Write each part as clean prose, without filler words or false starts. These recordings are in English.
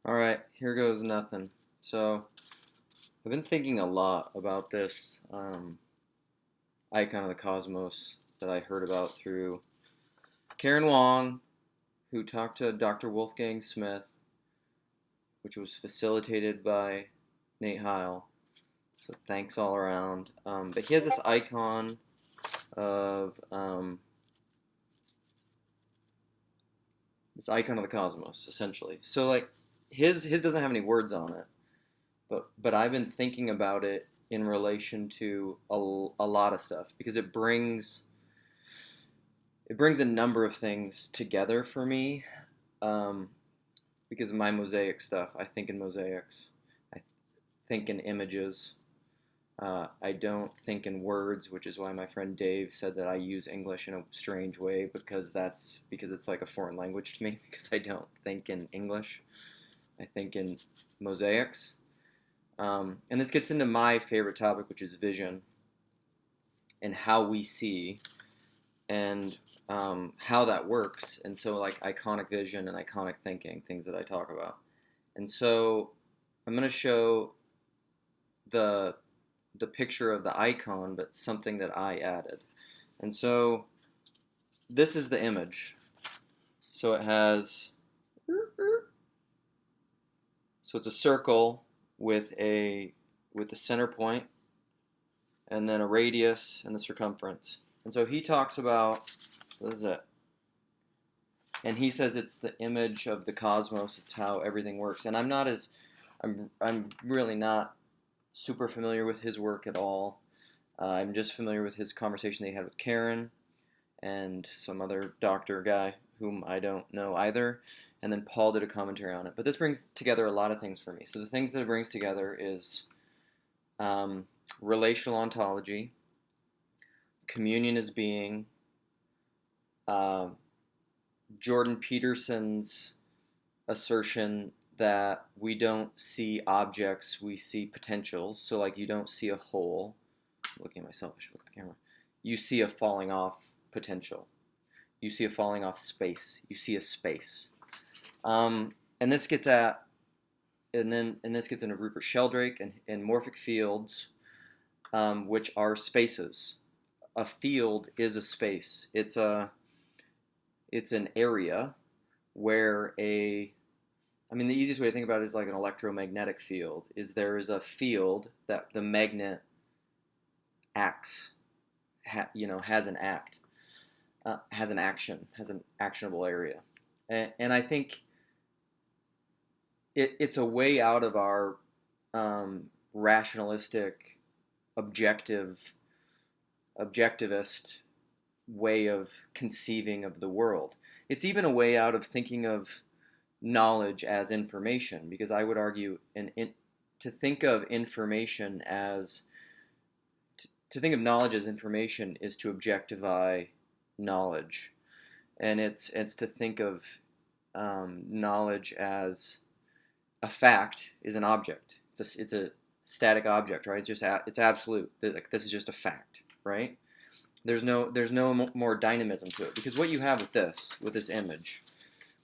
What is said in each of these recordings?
Alright, here goes nothing. So, I've been thinking a lot about this icon of the cosmos that I heard about through Karen Wong, who talked to Dr. Wolfgang Smith, which was facilitated by Nate Heil. So, thanks all around. But he has this icon of the cosmos, essentially. So, like, his doesn't have any words on it. But I've been thinking about it in relation to a lot of stuff because it brings a number of things together for me, um, because of my mosaic stuff. I think in mosaics. I think in images. I don't think in words, which is why my friend Dave said that I use English in a strange way because it's like a foreign language to me because I don't think in English. I think in mosaics. And this gets into my favorite topic, which is vision and how we see and how that works. And so, like iconic vision and iconic thinking, things that I talk about. And so, I'm going to show the picture of the icon, but something that I added. And so, this is the image. So it has, so it's a circle with the center point, and then a radius and the circumference. And so he talks about, this is it. And he says it's the image of the cosmos. It's how everything works. And I'm really not super familiar with his work at all. I'm just familiar with his conversation that he had with Karen and some other doctor guy whom I don't know either. And then Paul did a commentary on it. But this brings together a lot of things for me. So the things that it brings together is relational ontology, communion as being, Jordan Peterson's assertion that we don't see objects, we see potentials. So like you don't see a hole. I'm looking at myself, I should look at the camera. You see a falling off potential. You see a falling off space. You see a space. And this gets at, and this gets into Rupert Shedrake and morphic fields, which are spaces. A field is a space. It's an area where the easiest way to think about it is like an electromagnetic field. There is a field that the magnet acts, has an act, has an action, has an actionable area, and I think it's a way out of our rationalistic, objectivist way of conceiving of the world. It's even a way out of thinking of knowledge as information, because I would argue to think of information as to think of knowledge as information is to objectify knowledge, and it's to think of knowledge as a fact is an object. It's a static object, right? It's absolute. Like this is just a fact, right? There's no more dynamism to it, because what you have with this image,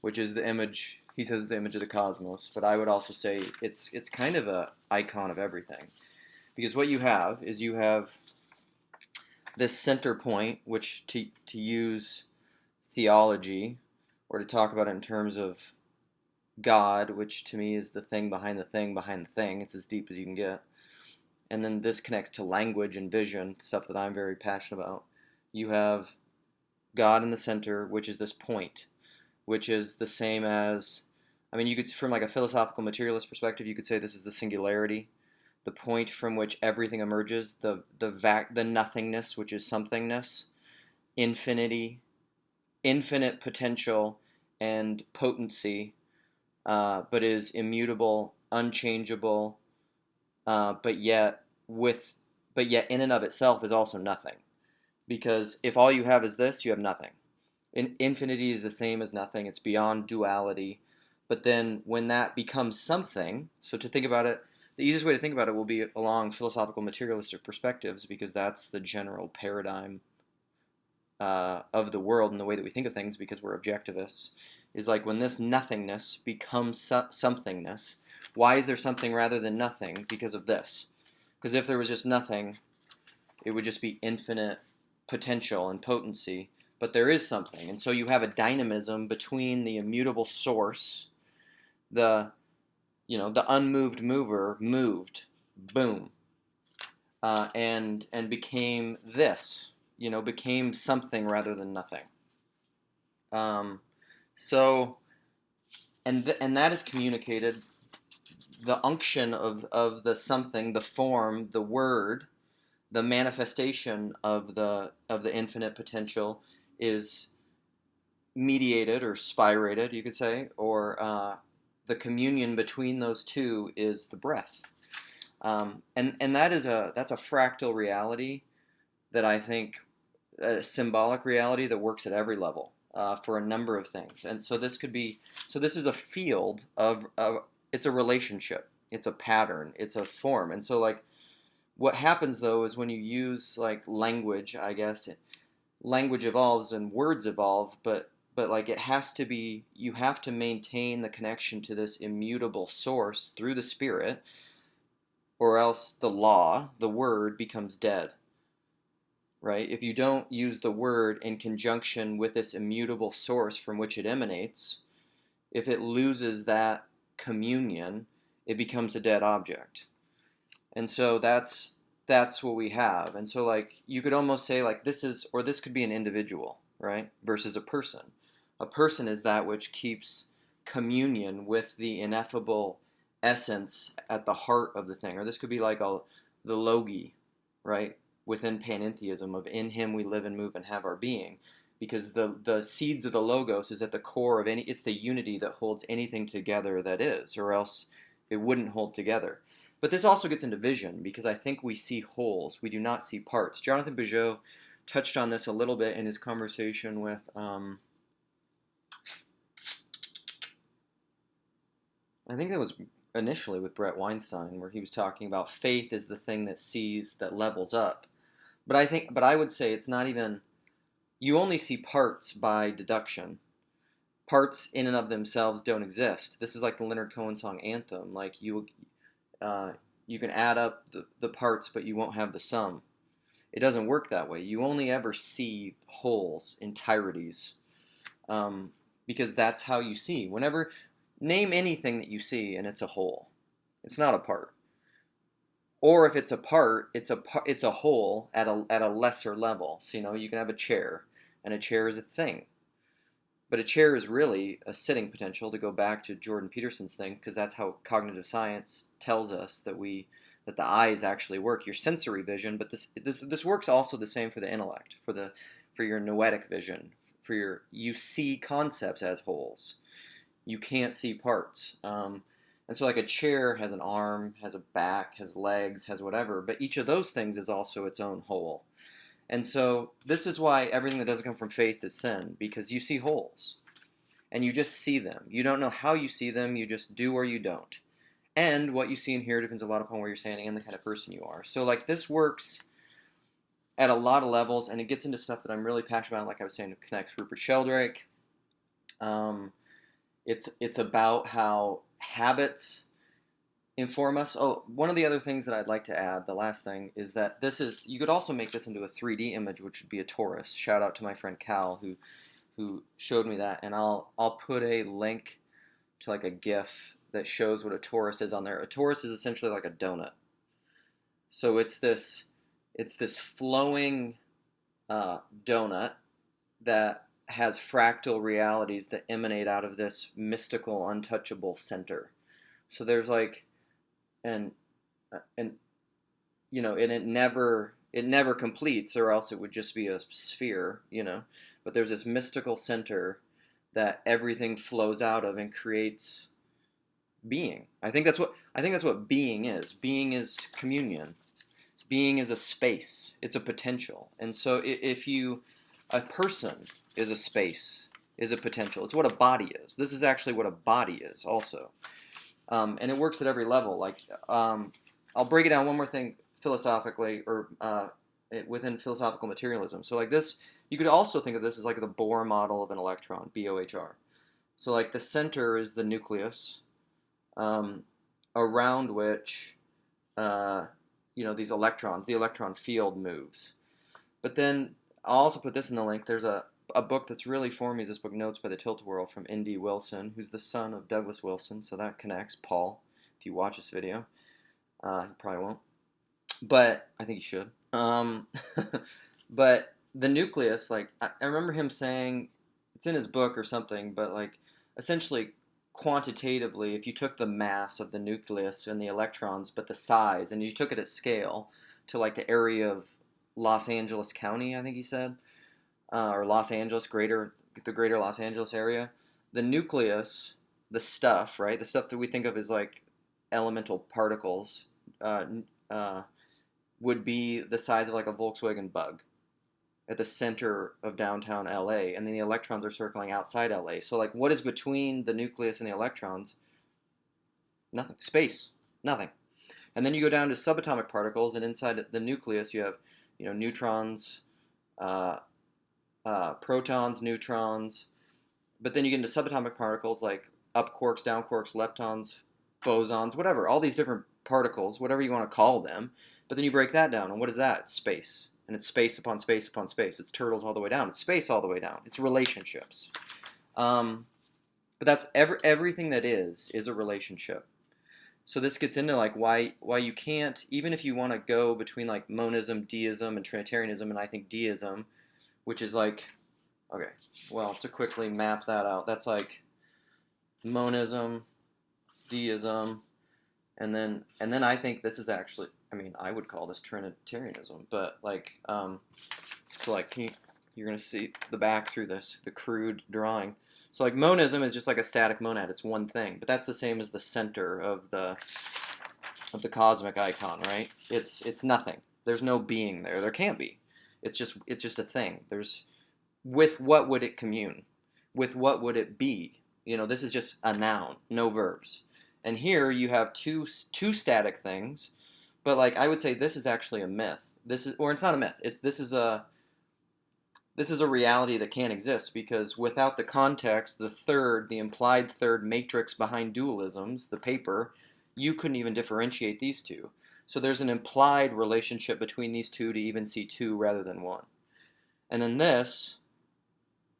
which is the image, he says, the image of the cosmos, but I would also say it's kind of a icon of everything, because what you have is this center point, which to use theology or to talk about it in terms of God, which to me is the thing behind the thing behind the thing. It's as deep as you can get. And then this connects to language and vision, stuff that I'm very passionate about. You have God in the center, which is this point, which is the same as, you could, from like a philosophical materialist perspective, you could say this is the singularity, the point from which everything emerges, the nothingness, which is somethingness, infinity, infinite potential and potency, but is immutable, unchangeable, but yet in and of itself is also nothing. Because if all you have is this, you have nothing. Infinity is the same as nothing. It's beyond duality. But then when that becomes something, so to think about it, the easiest way to think about it will be along philosophical materialistic perspectives, because that's the general paradigm of the world and the way that we think of things, because we're objectivists, is like when this nothingness becomes somethingness. Why is there something rather than nothing? Because of this. Because if there was just nothing, it would just be infinite potential and potency. But there is something, and so you have a dynamism between the immutable source, the unmoved mover moved, boom, and became this, became something rather than nothing. So, and that is communicated. The unction of the something, the form, the word, the manifestation of the infinite potential is mediated or spirated, you could say, or the communion between those two is the breath. And that's a fractal reality that I think, a symbolic reality that works at every level for a number of things. And so this is a field of it's a relationship, it's a pattern, it's a form. And so like what happens though is when you use like language, I guess, language evolves and words evolve, but like it has to be, you have to maintain the connection to this immutable source through the spirit, or else the law, the word, becomes dead. Right? If you don't use the word in conjunction with this immutable source from which it emanates, if it loses that communion, it becomes a dead object. And so that's what we have. And so like you could almost say like this could be an individual, right? Versus a person. A person is that which keeps communion with the ineffable essence at the heart of the thing. Or this could be like the logi, right? Within panentheism of in him we live and move and have our being. Because the seeds of the logos is at the core of it's the unity that holds anything together that is, or else it wouldn't hold together. But this also gets into vision, because I think we see wholes, we do not see parts. Jonathan Peugeot touched on this a little bit in his conversation with I think that was initially with Brett Weinstein, where he was talking about faith is the thing that sees, that levels up. But I would say it's not even, you only see parts by deduction. Parts in and of themselves don't exist. This is like the Leonard Cohen song Anthem. Like you can add up the parts, but you won't have the sum. It doesn't work that way. You only ever see wholes, entireties, because that's how you see. Name anything that you see and it's a whole. It's not a part. Or if it's a part, it's a whole at a lesser level. So you can have a chair, and a chair is a thing. But a chair is really a sitting potential, to go back to Jordan Peterson's thing, because that's how cognitive science tells us that the eyes actually work. Your sensory vision, but this works also the same for the intellect, for your noetic vision, you see concepts as wholes. You can't see parts. And so like a chair has an arm, has a back, has legs, has whatever, but each of those things is also its own whole. And so this is why everything that doesn't come from faith is sin, because you see wholes. And you just see them. You don't know how you see them, you just do or you don't. And what you see and hear depends a lot upon where you're standing and the kind of person you are. So like this works at a lot of levels, and it gets into stuff that I'm really passionate about, like I was saying, it connects Rupert Shedrake. It's about how habits inform us. Oh, one of the other things that I'd like to add, the last thing, is that you could also make this into a 3D image, which would be a torus. Shout out to my friend Cal who showed me that, and I'll put a link to like a GIF that shows what a torus is on there. A torus is essentially like a donut. So it's this flowing donut that has fractal realities that emanate out of this mystical, untouchable center. So there's like, and it never completes, or else it would just be a sphere, But there's this mystical center that everything flows out of and creates being. I think that's what being is. Being is communion. Being is a space. It's a potential. And so a person is a space, is a potential. It's what a body is. This is actually what a body is also. And it works at every level. Like, I'll break it down one more thing philosophically, or within philosophical materialism. So like this, you could also think of this as like the Bohr model of an electron, Bohr. So like the center is the nucleus, around which these electrons, the electron field moves. But then I'll also put this in the link. There's a book that's really for me is this book, Notes by the Tilt-a-Whirl, from N.D. Wilson, who's the son of Douglas Wilson, so that connects, Paul, if you watch this video. You probably won't, but I think you should. But the nucleus, like, I remember him saying, it's in his book or something, but like, essentially, quantitatively, if you took the mass of the nucleus and the electrons, but the size, and you took it at scale to like the area of Los Angeles County, I think he said, or Los Angeles, the greater Los Angeles area, the nucleus, the stuff, right, the stuff that we think of as like elemental particles, would be the size of like a Volkswagen Bug at the center of downtown LA, and then the electrons are circling outside LA. So like, what is between the nucleus and the electrons? Nothing. Space. Nothing. And then you go down to subatomic particles, and inside the nucleus you have, neutrons, protons, neutrons. But then you get into subatomic particles like up quarks, down quarks, leptons, bosons, whatever. All these different particles, whatever you want to call them. But then you break that down, and what is that? It's space. And it's space upon space upon space. It's turtles all the way down. It's space all the way down. It's relationships. But that's everything that is a relationship. So this gets into like why you can't, even if you want to go between like monism, deism, and Trinitarianism, and I think deism, which is like, okay, well, to quickly map that out, that's like monism, deism, and then I think this is actually, I would call this Trinitarianism, but like, so like, you're gonna see the back through the crude drawing. So like monism is just like a static monad; it's one thing, but that's the same as the center of the cosmic icon, right? It's nothing. There's no being there. There can't be. It's just a thing. With what would it commune? With what would it be? This is just a noun, no verbs. And here you have two static things, but like I would say this is actually a myth. It's not a myth. This is a reality that can't exist, because without the context, the implied third matrix behind dualisms, the paper, you couldn't even differentiate these two. So there's an implied relationship between these two to even see two rather than one. And then this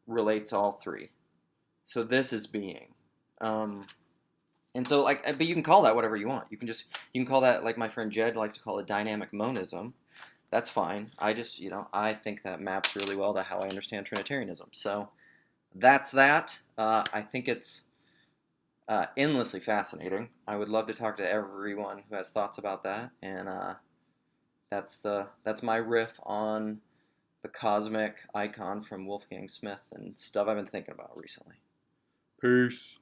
relates all three. So this is being. And so like, but you can call that whatever you want. You can call that, like my friend Jed likes to call it, dynamic monism. That's fine. I just, I think that maps really well to how I understand Trinitarianism. So that's that. I think it's endlessly fascinating. I would love to talk to everyone who has thoughts about that. And that's my riff on the cosmic icon from Wolfgang Smith and stuff I've been thinking about recently. Peace.